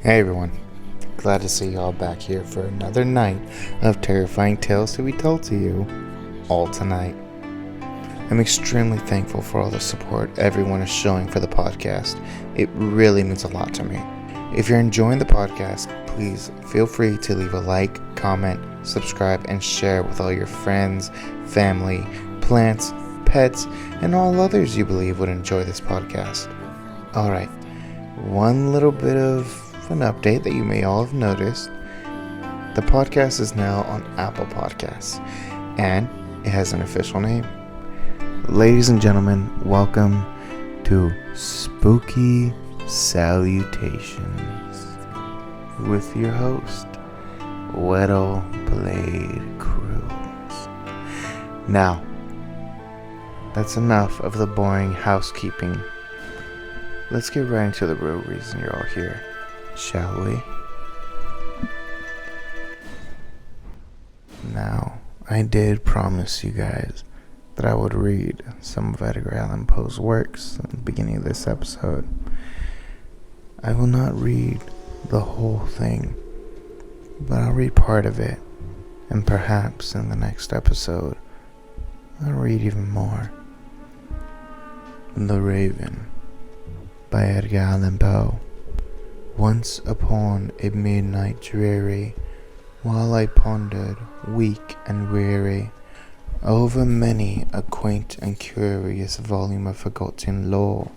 Hey everyone, glad to see y'all back here for another night of terrifying tales to be told to you all tonight. I'm extremely thankful for all the support everyone is showing for the podcast. It really means a lot to me. If you're enjoying the podcast, please feel free to leave a like, comment, subscribe, and share with all your friends, family, plants, pets, and all others you believe would enjoy this podcast. Alright, one little bit of an update that you may all have noticed. The podcast is now on Apple Podcasts, and it has an official name. Ladies and gentlemen, welcome to Spooky Salutations with your host, Weddle Blade Cruz. Now, that's enough of the boring housekeeping. Let's get right into the real reason you're all here, shall we? Now, I did promise you guys that I would read some of Edgar Allan Poe's works at the beginning of this episode. I will not read the whole thing, but I'll read part of it, and perhaps in the next episode, I'll read even more. The Raven by Edgar Allan Poe. Once upon a midnight dreary, while I pondered, weak and weary, over many a quaint and curious volume of forgotten lore,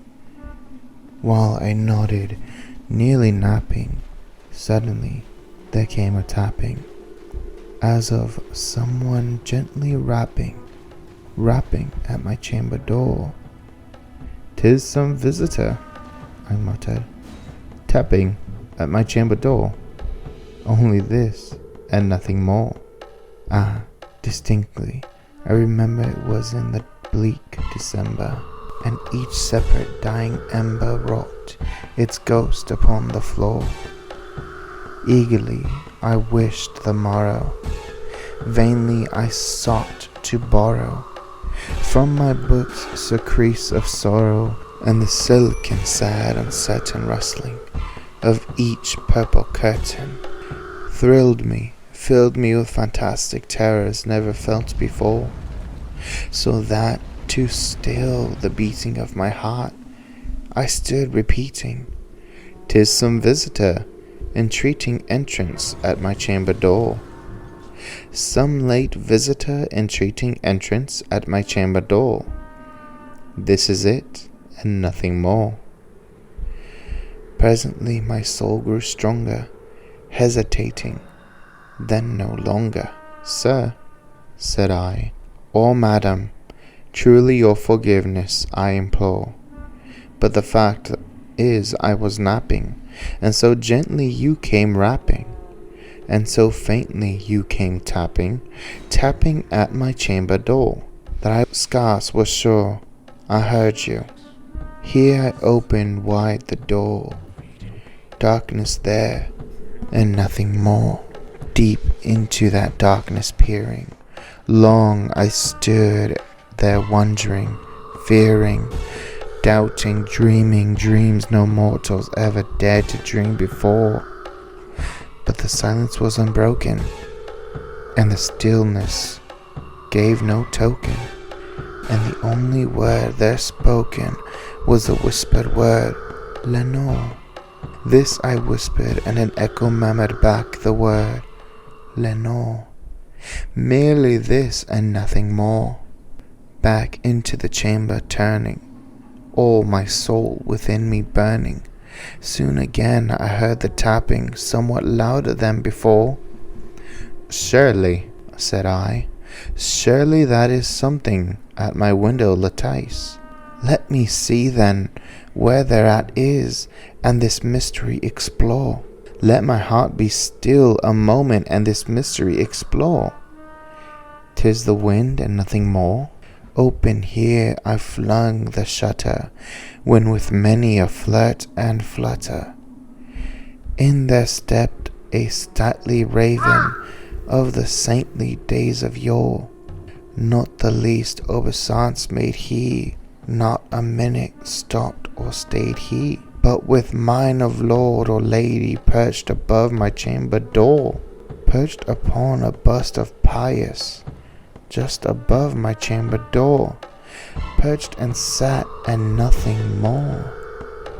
while I nodded, nearly napping, suddenly there came a tapping, as of someone gently rapping at my chamber door. "'Tis some visitor," I muttered, "tapping at my chamber door. Only this, and nothing more." Distinctly, I remember it was in the bleak December, and each separate dying ember wrought its ghost upon the floor. Eagerly I wished the morrow, vainly I sought to borrow from my books surcease of sorrow, and the silk and sad uncertain rustling of each purple curtain thrilled me, filled me with fantastic terrors never felt before, so that to still the beating of my heart I stood repeating, "'Tis some visitor entreating entrance at my chamber door. Some late visitor entreating entrance at my chamber door. This is it, and nothing more." Presently my soul grew stronger, hesitating, then no longer. "Sir," said I, "or madam, truly your forgiveness I implore, but the fact is I was napping, and so gently you came rapping, and so faintly you came tapping at my chamber door, that I scarce was sure I heard you. Here I opened wide the door, darkness there, and nothing more. Deep into that darkness peering, long I stood there wondering, fearing, doubting, dreaming dreams no mortals ever dared to dream before. But the silence was unbroken, and the stillness gave no token, and the only word there spoken was the whispered word, "Lenore." This I whispered, and an echo murmured back the word, "Lenore." Merely this and nothing more. Back into the chamber turning, all my soul within me burning, soon again I heard the tapping somewhat louder than before. "Surely," said I, "surely that is something at my window lattice. Let me see then where thereat is, and this mystery explore. Let my heart be still a moment, and this mystery explore. 'Tis the wind and nothing more." Open here I flung the shutter, when with many a flirt and flutter, in there stepped a stately raven of the saintly days of yore. Not the least obeisance made he, not a minute stopped or stayed he. but with mine of lord or lady perched above my chamber door, perched upon a bust of Pius, just above my chamber door, perched and sat and nothing more.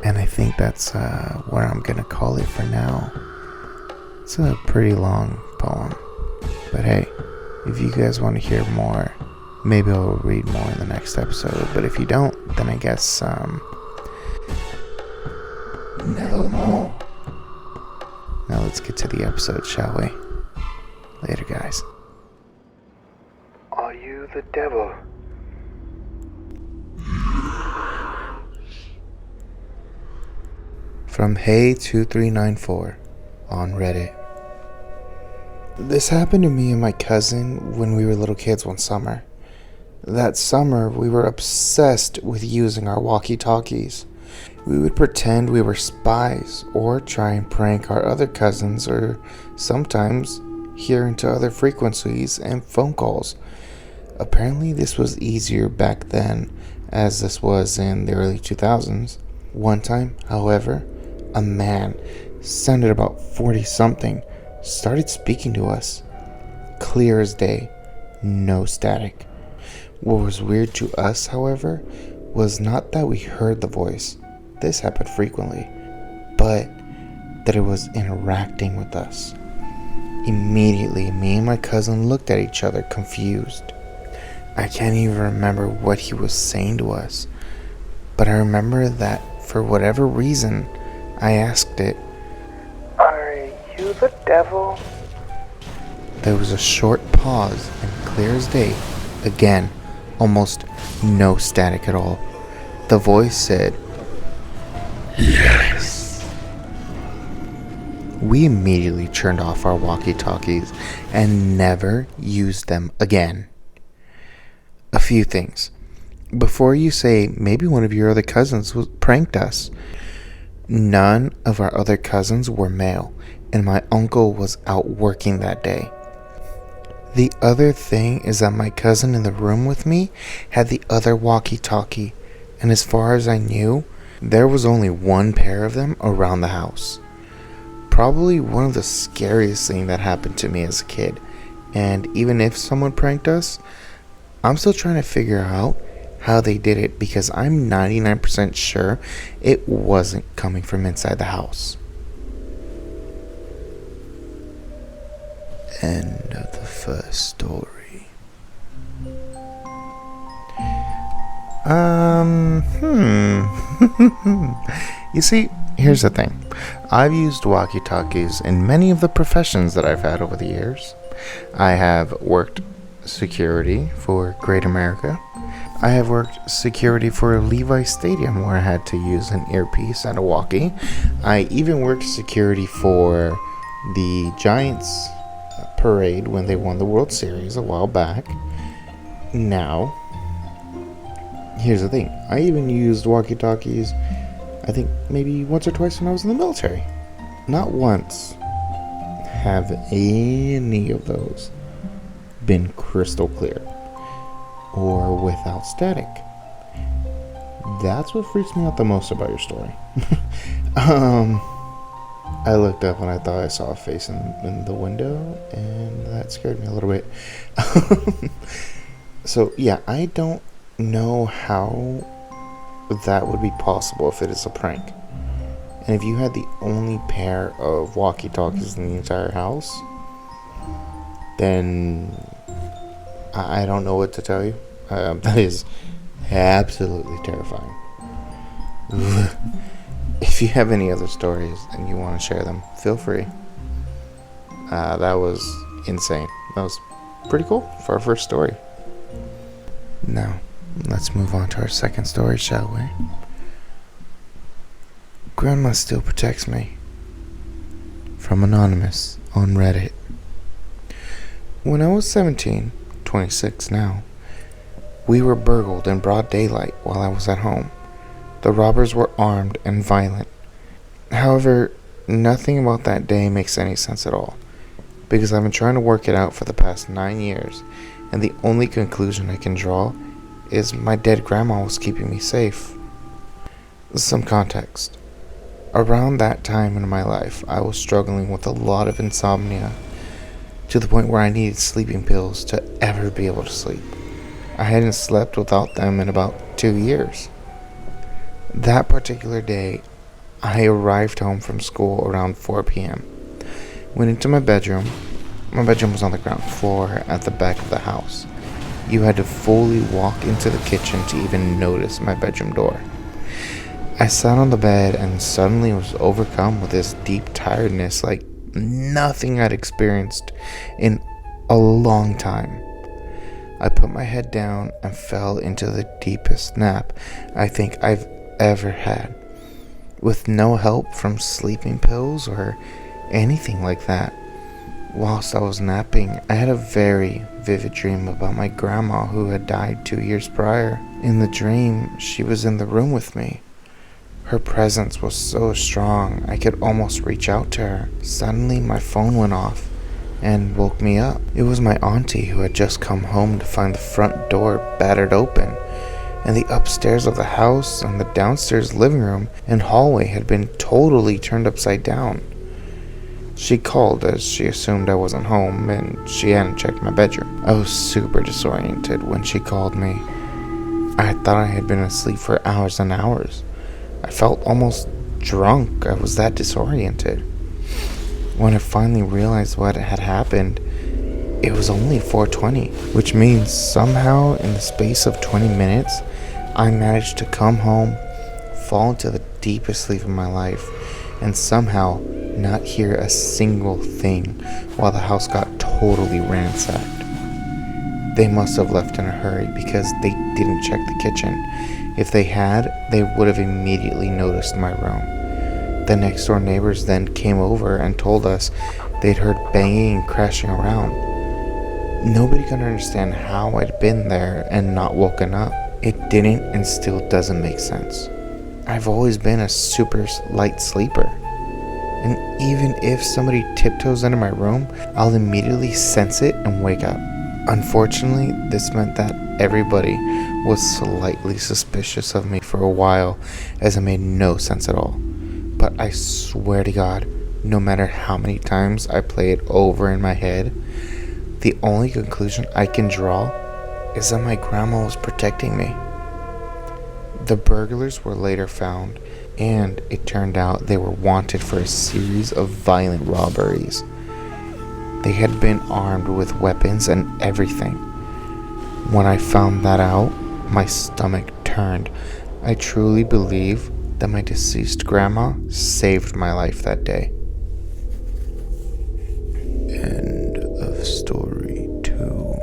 And I think that's where I'm gonna call it for now. It's a pretty long poem, but hey, if you guys want to hear more, maybe I'll read more in the next episode. But if you don't, then I guess never more. Now let's get to the episode, shall we? Later, guys. Are you the devil? From Hey2394 on Reddit. This happened to me and my cousin when we were little kids one summer. That summer, we were obsessed with using our walkie-talkies. We would pretend we were spies or try and prank our other cousins, or sometimes hear into other frequencies and phone calls. Apparently this was easier back then, as this was in the early 2000s. One time, however, a man, sounded about 40-something, started speaking to us. Clear as day, no static. What was weird to us, however, was not that we heard the voice, this happened frequently, but that it was interacting with us. Immediately, me and my cousin looked at each other confused. I can't even remember what he was saying to us, but I remember that for whatever reason, I asked it, "Are you the devil?" There was a short pause, and clear as day, again, almost no static at all. The voice said, "Yes." We immediately turned off our walkie-talkies and never used them again. A few things. Before you say maybe one of your other cousins pranked us, none of our other cousins were male, and my uncle was out working that day. The other thing is that my cousin in the room with me had the other walkie-talkie, and as far as I knew, there was only one pair of them around the house. Probably one of the scariest things that happened to me as a kid, and even if someone pranked us, I'm still trying to figure out how they did it, because I'm 99% sure it wasn't coming from inside the house. End of the first story. You see, here's the thing. I've used walkie-talkies in many of the professions that I've had over the years. I have worked security for Great America. I have worked security for Levi Stadium, where I had to use an earpiece and a walkie. I even worked security for the Giants parade when they won the World Series a while back. Now, here's the thing. I even used walkie-talkies, I think maybe once or twice when I was in the military. Not once have any of those been crystal clear or without static. That's what freaks me out the most about your story. I looked up and I thought I saw a face in the window, and that scared me a little bit. So yeah, I don't know how that would be possible if it is a prank. And if you had the only pair of walkie-talkies in the entire house, then I don't know what to tell you. That is absolutely terrifying. If you have any other stories and you want to share them, feel free. That was insane. That was pretty cool for our first story. Now, let's move on to our second story, shall we? Grandma still protects me. From Anonymous on Reddit. When I was 17, 26 now, we were burgled in broad daylight while I was at home. The robbers were armed and violent. However, nothing about that day makes any sense at all, because I've been trying to work it out for the past 9 years, and the only conclusion I can draw is my dead grandma was keeping me safe. Some context. Around that time in my life, I was struggling with a lot of insomnia to the point where I needed sleeping pills to ever be able to sleep. I hadn't slept without them in about 2 years. That particular day, I arrived home from school around 4 p.m. Went into my bedroom. My bedroom was on the ground floor at the back of the house. You had to fully walk into the kitchen to even notice my bedroom door. I sat on the bed and suddenly was overcome with this deep tiredness like nothing I'd experienced in a long time. I put my head down and fell into the deepest nap I think I've ever had, with no help from sleeping pills or anything like that. Whilst I was napping, I had a very vivid dream about my grandma who had died 2 years prior. In the dream, she was in the room with me. Her presence was so strong, I could almost reach out to her. Suddenly, my phone went off and woke me up. It was my auntie who had just come home to find the front door battered open, and the upstairs of the house and the downstairs living room and hallway had been totally turned upside down. She called as she assumed I wasn't home and she hadn't checked my bedroom. I was super disoriented when she called me. I thought I had been asleep for hours and hours. I felt almost drunk. I was that disoriented. When I finally realized what had happened, it was only 4:20, which means somehow in the space of 20 minutes, I managed to come home, fall into the deepest sleep of my life, and somehow not hear a single thing while the house got totally ransacked. They must have left in a hurry because they didn't check the kitchen. If they had, they would have immediately noticed my room. The next door neighbors then came over and told us they'd heard banging and crashing around. Nobody could understand how I'd been there and not woken up. It didn't and still doesn't make sense. I've always been a super light sleeper. And even if somebody tiptoes into my room, I'll immediately sense it and wake up. Unfortunately, this meant that everybody was slightly suspicious of me for a while, as it made no sense at all. But I swear to God, no matter how many times I play it over in my head, the only conclusion I can draw is that my grandma was protecting me. The burglars were later found, and it turned out they were wanted for a series of violent robberies. They had been armed with weapons and everything. When I found that out, my stomach turned. I truly believe that my deceased grandma saved my life that day. End of story 2.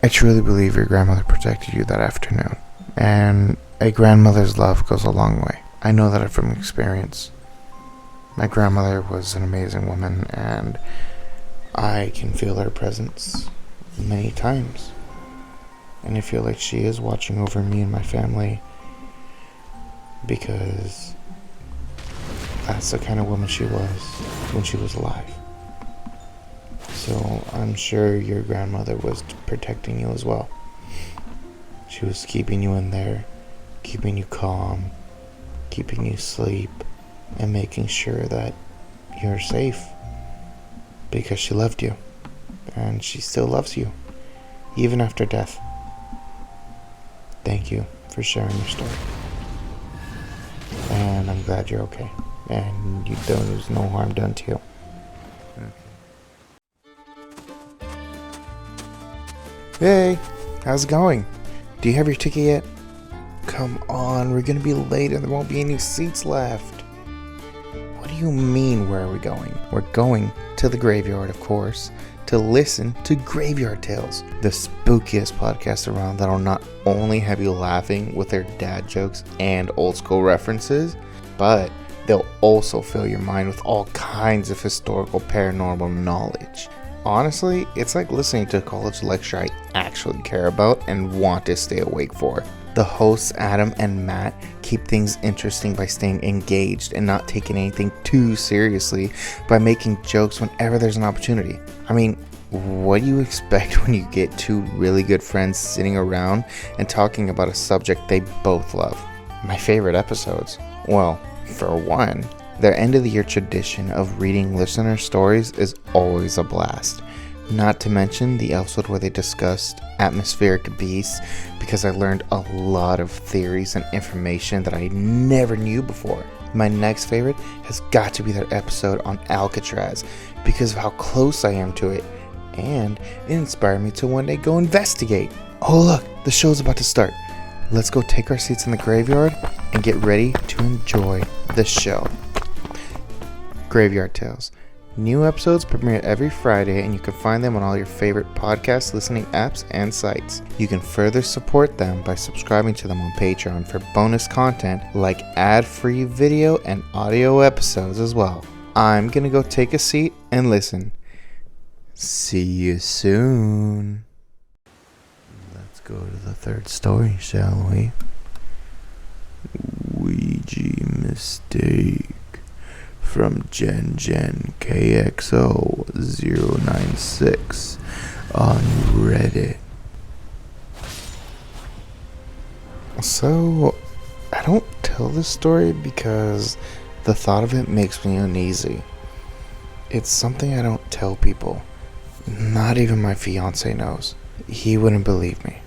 I truly believe your grandmother protected you that afternoon, and a grandmother's love goes a long way. I know that from experience. My grandmother was an amazing woman, and I can feel her presence many times. And I feel like she is watching over me and my family, because that's the kind of woman she was when she was alive. So I'm sure your grandmother was protecting you as well. She was keeping you in there, keeping you calm, keeping you asleep, and making sure that you're safe, because she loved you, and she still loves you, even after death. Thank you for sharing your story, and I'm glad you're okay, and there's no harm done to you. Hey, how's it going? Do you have your ticket yet? Come on, we're gonna be late and there won't be any seats left. What do you mean, where are we going? We're going to the graveyard, of course, to listen to Graveyard Tales, the spookiest podcast around that'll not only have you laughing with their dad jokes and old school references, but they'll also fill your mind with all kinds of historical paranormal knowledge. Honestly, it's like listening to a college lecture I actually care about and want to stay awake for. The hosts, Adam and Matt, keep things interesting by staying engaged and not taking anything too seriously by making jokes whenever there's an opportunity. I mean, what do you expect when you get two really good friends sitting around and talking about a subject they both love? my favorite episodes. Well, for one, their end of the year tradition of reading listener stories is always a blast. Not to mention the episode where they discussed atmospheric beasts, because I learned a lot of theories and information that I never knew before. My next favorite has got to be their episode on Alcatraz, because of how close I am to it, and it inspired me to one day go investigate. Oh look, the show's about to start. Let's go take our seats in the graveyard and get ready to enjoy the show. Graveyard Tales. New episodes premiere every Friday, and you can find them on all your favorite podcast listening apps and sites. You can further support them by subscribing to them on Patreon for bonus content like ad-free video and audio episodes as well. I'm gonna go take a seat and listen. See you soon. Let's go to the third story, shall we? Ouija Mistake. From Gen KXO096 on Reddit. So, I don't tell this story because the thought of it makes me uneasy. It's something I don't tell people. Not even my fiance knows. He wouldn't believe me.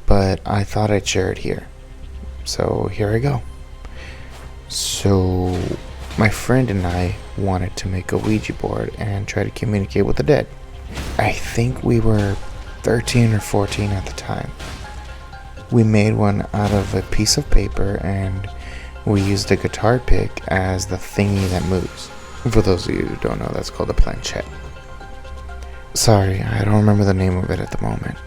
But I thought I'd share it here. So, here I go. So, my friend and I wanted to make a Ouija board and try to communicate with the dead. I think we were 13 or 14 at the time. We made one out of a piece of paper, and we used a guitar pick as the thingy that moves. For those of you who don't know, that's called a planchette. Sorry, I don't remember the name of it at the moment.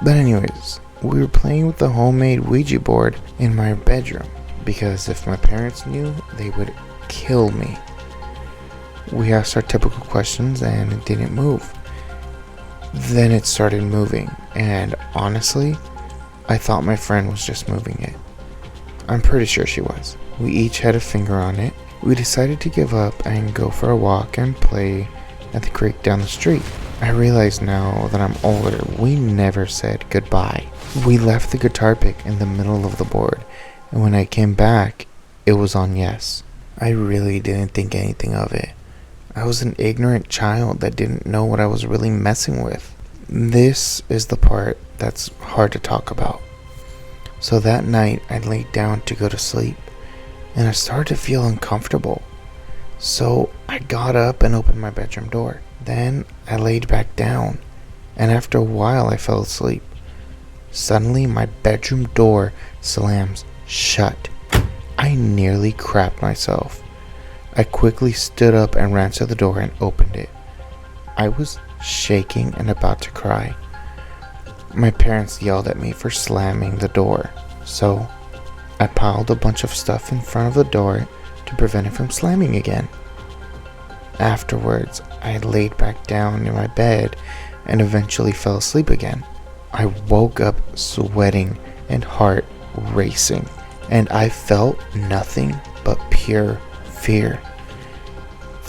But anyways, we were playing with the homemade Ouija board in my bedroom, because if my parents knew, they would kill me. We asked our typical questions and it didn't move. Then it started moving, and honestly, I thought my friend was just moving it. I'm pretty sure she was. We each had a finger on it. We decided to give up and go for a walk and play at the creek down the street. I realize now that I'm older, we never said goodbye. We left the guitar pick in the middle of the board, and when I came back, it was on yes. I really didn't think anything of it. I was an ignorant child that didn't know what I was really messing with. This is the part that's hard to talk about. So that night, I laid down to go to sleep, and I started to feel uncomfortable. So I got up and opened my bedroom door. Then I laid back down, and after a while I fell asleep. Suddenly my bedroom door slams shut. I nearly crapped myself. I quickly stood up and ran to the door and opened it. I was shaking and about to cry. My parents yelled at me for slamming the door, so I piled a bunch of stuff in front of the door to prevent it from slamming again. Afterwards, I laid back down in my bed and eventually fell asleep again. I woke up sweating and heart racing, and I felt nothing but pure fear.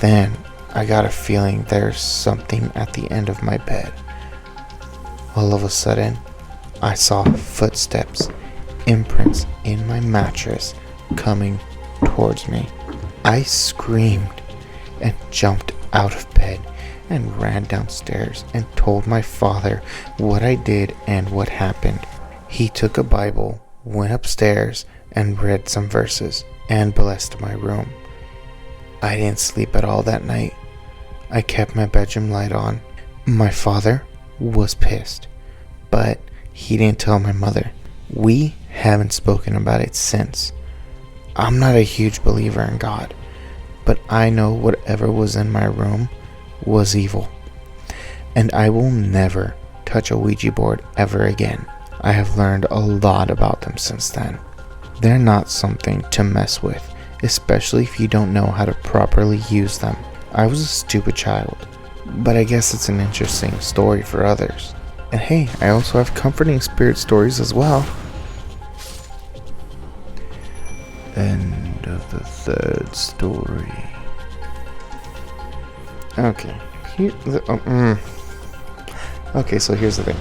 Then I got a feeling there's something at the end of my bed. All of a sudden, I saw footsteps, imprints in my mattress coming towards me. I screamed and jumped out of bed and ran downstairs and told my father what I did and what happened. He took a Bible, went upstairs, and read some verses and blessed my room. I didn't sleep at all that night. I kept my bedroom light on. My father was pissed, but he didn't tell my mother. We haven't spoken about it since. I'm not a huge believer in God, but I know whatever was in my room was evil, and I will never touch a Ouija board ever again. I have learned a lot about them since then. They're not something to mess with, especially if you don't know how to properly use them. I was a stupid child, but I guess it's an interesting story for others. And hey, I also have comforting spirit stories as well. End of the third story. Okay. Okay, so here's the thing.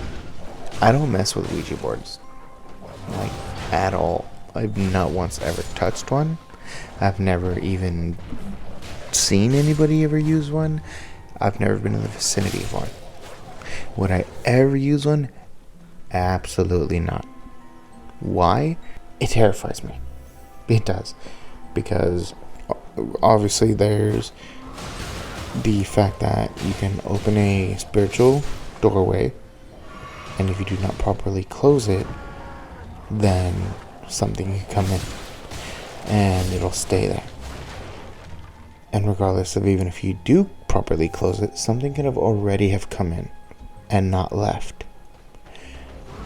I don't mess with Ouija boards. Like, at all. I've not once ever touched one. I've never even seen anybody ever use one. I've never been in the vicinity of one. Would I ever use one? Absolutely not. Why? It terrifies me. It does. Because obviously there's the fact that you can open a spiritual doorway, and if you do not properly close it, then something can come in and it'll stay there. And regardless of even if you do properly close it, something could have already have come in and not left.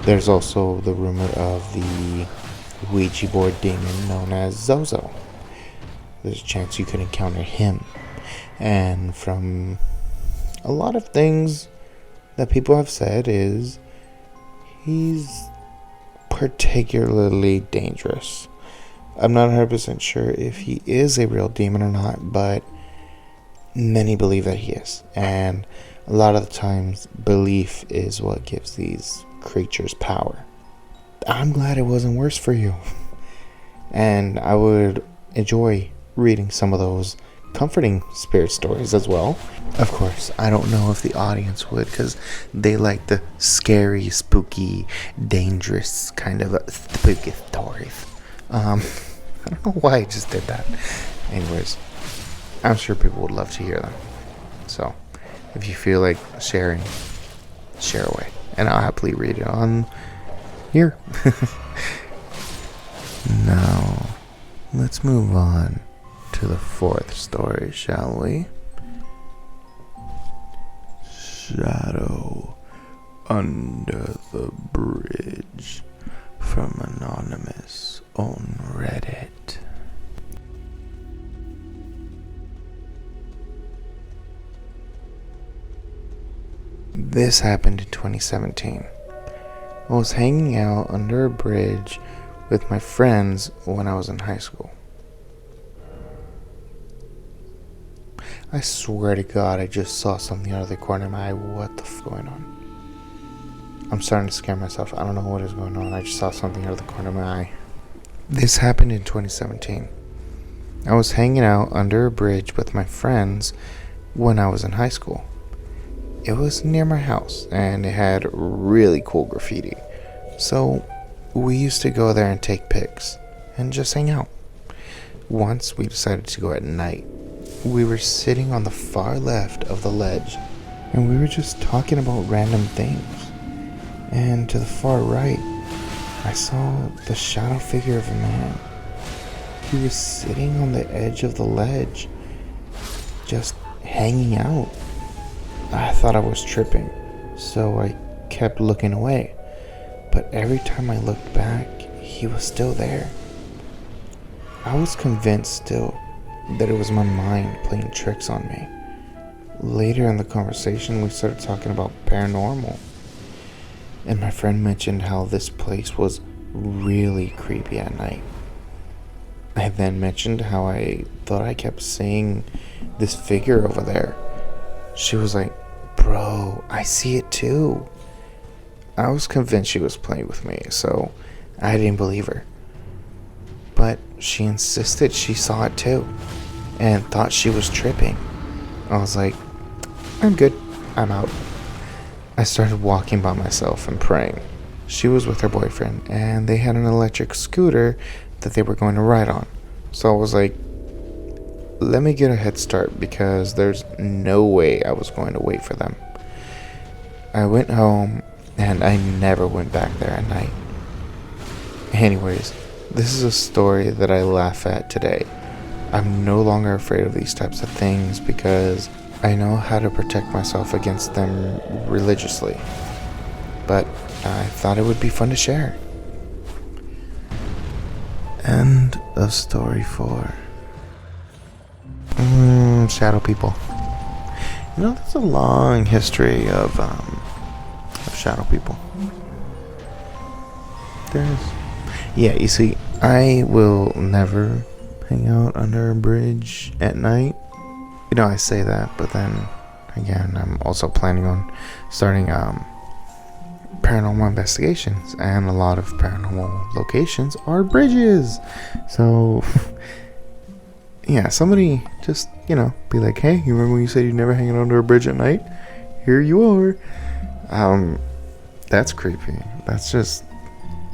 There's also the rumor of the Ouija board demon known as Zozo. There's a chance you could encounter him. And from a lot of things that people have said is he's particularly dangerous. I'm not 100% sure if he is a real demon or not, but many believe that he is. And a lot of the times, belief is what gives these creatures power. I'm glad it wasn't worse for you. And I would enjoy reading some of those comforting spirit stories as well. Of course, I don't know if the audience would, because they like the scary, spooky, dangerous kind of spooky stories. I don't know why I just did that. Anyways, I'm sure people would love to hear them. So, if you feel like sharing, share away. And I'll happily read it on here. Now, let's move on to the fourth story, shall we? Shadow Under the Bridge, from Anonymous on Reddit. This happened in 2017. I was hanging out under a bridge with my friends when I was in high school. I swear to God, I just saw something out of the corner of my eye. What the f*** going on? I'm starting to scare myself. I don't know what is going on. I just saw something out of the corner of my eye. This happened in 2017. I was hanging out under a bridge with my friends when I was in high school. It was near my house, and it had really cool graffiti. So we used to go there and take pics and just hang out. Once we decided to go at night. We were sitting on the far left of the ledge, and we were just talking about random things. And to the far right, I saw the shadow figure of a man. He was sitting on the edge of the ledge, just hanging out. I thought I was tripping, so I kept looking away. But every time I looked back, he was still there. I was convinced still that it was my mind playing tricks on me. Later in the conversation, we started talking about paranormal. And my friend mentioned how this place was really creepy at night. I then mentioned how I thought I kept seeing this figure over there. She was like, "Bro, I see it too." I was convinced she was playing with me, so I didn't believe her. But she insisted she saw it too, and thought she was tripping. I was like, "I'm good, I'm out." I started walking by myself and praying. She was with her boyfriend, and they had an electric scooter that they were going to ride on. So I was like, let me get a head start, because there's no way I was going to wait for them. I went home, and I never went back there at night. Anyways, this is a story that I laugh at today. I'm no longer afraid of these types of things because I know how to protect myself against them religiously. But I thought it would be fun to share. End of story 4. Shadow people. You know, there's a long history of shadow people. There's... Yeah, you see, I will never hang out under a bridge at night. You know, I say that, but then again, I'm also planning on starting paranormal investigations, and a lot of paranormal locations are bridges. So yeah, somebody just, be like, hey, you remember when you said you'd never hang out under a bridge at night? Here you are. That's creepy. That's just,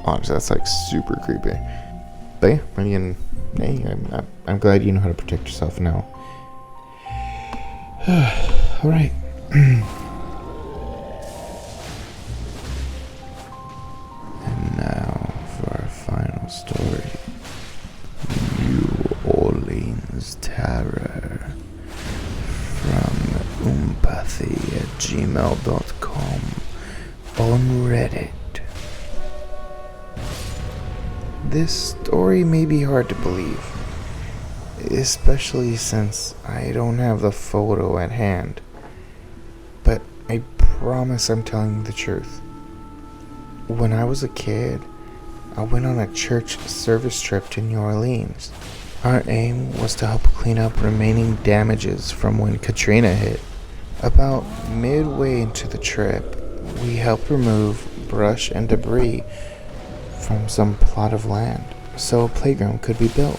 honestly, that's like super creepy. But yeah, again, hey, I'm glad you know how to protect yourself now. All right. And now for our final story. New Orleans Terror from umpathy@gmail.com on Reddit. This story may be hard to believe, especially since I don't have the photo at hand, but I promise I'm telling you the truth. When I was a kid, I went on a church service trip to New Orleans. Our aim was to help clean up remaining damages from when Katrina hit. About midway into the trip, we helped remove brush and debris from some plot of land so a playground could be built.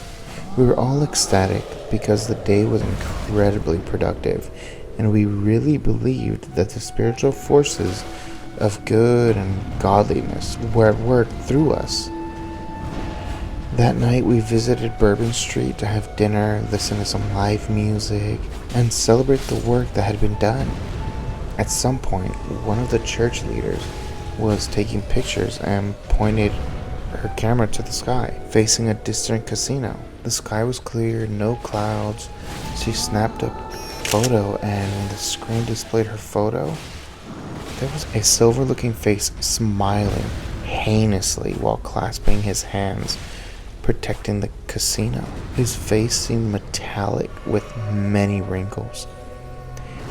We were all ecstatic because the day was incredibly productive, and we really believed that the spiritual forces of good and godliness were at work through us. That night we visited Bourbon Street to have dinner, listen to some live music, and celebrate the work that had been done. At some point, one of the church leaders was taking pictures and pointed her camera to the sky, facing a distant casino. The sky was clear, no clouds. She snapped a photo, and when the screen displayed her photo, there was a silver-looking face smiling heinously while clasping his hands, protecting the casino. His face seemed metallic with many wrinkles.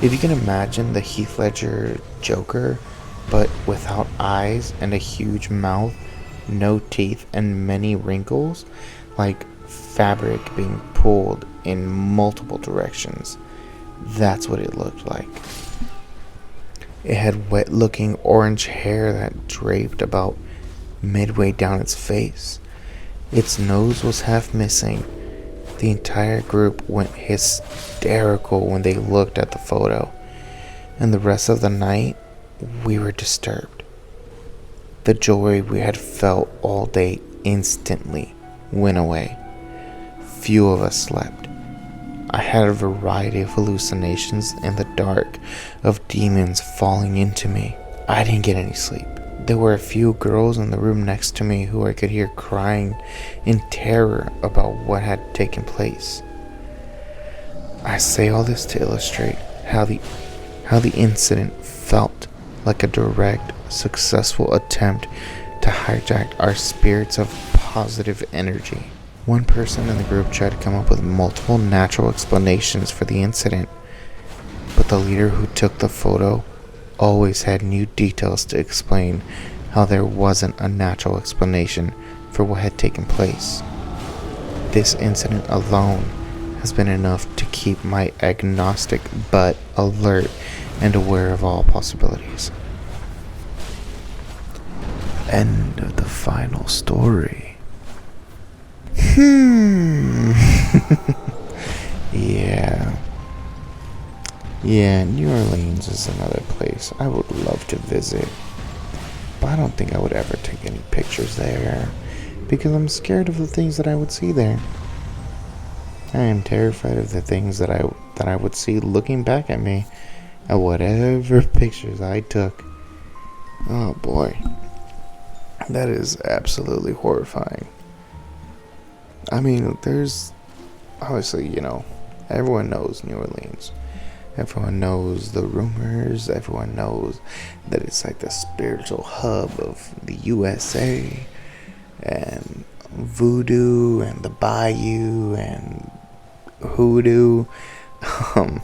If you can imagine the Heath Ledger Joker, but without eyes and a huge mouth, no teeth, and many wrinkles, like fabric being pulled in multiple directions. That's what it looked like. It had wet-looking orange hair that draped about midway down its face. Its nose was half missing. The entire group went hysterical when they looked at the photo, and the rest of the night, we were disturbed. The joy we had felt all day instantly went away. Few of us slept. I had a variety of hallucinations in the dark of demons falling into me. I didn't get any sleep. There were a few girls in the room next to me who I could hear crying in terror about what had taken place. I say all this to illustrate how the incident felt like a direct, successful attempt to hijack our spirits of positive energy. One person in the group tried to come up with multiple natural explanations for the incident, but the leader who took the photo always had new details to explain how there wasn't a natural explanation for what had taken place. This incident alone has been enough to keep my agnostic butt alert and aware of all possibilities. End of the final story. Yeah, New Orleans is another place I would love to visit, but I don't think I would ever take any pictures there because I'm scared of the things that I would see there. I am terrified of the things that I would see looking back at me at whatever pictures I took. Oh boy, that is absolutely horrifying. I mean, there's obviously, everyone knows New Orleans. Everyone knows the rumors. Everyone knows that it's like the spiritual hub of the USA, and voodoo and the bayou and hoodoo. I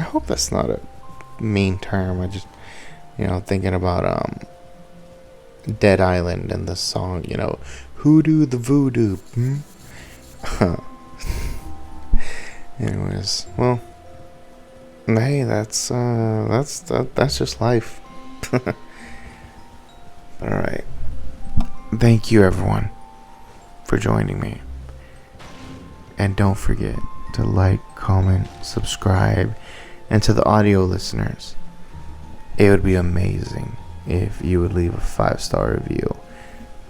hope that's not a mean term. I just, thinking about Dead Island and the song, hoodoo the voodoo. Anyways, well, hey, that's just life. Alright. Thank you, everyone, for joining me. And don't forget to like, comment, subscribe, and to the audio listeners, it would be amazing if you would leave a 5-star review,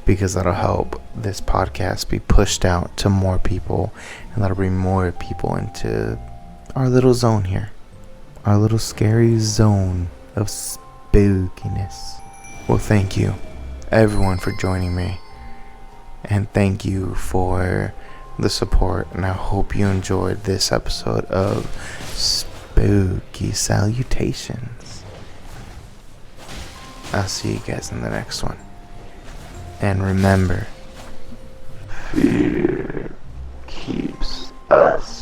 because that'll help this podcast be pushed out to more people, and that'll bring more people into our little zone here, our little scary zone of spookiness. Well, thank you, everyone, for joining me, and thank you for the support, and I hope you enjoyed this episode of Spooky Salutations. I'll see you guys in the next one. And remember, fear keeps us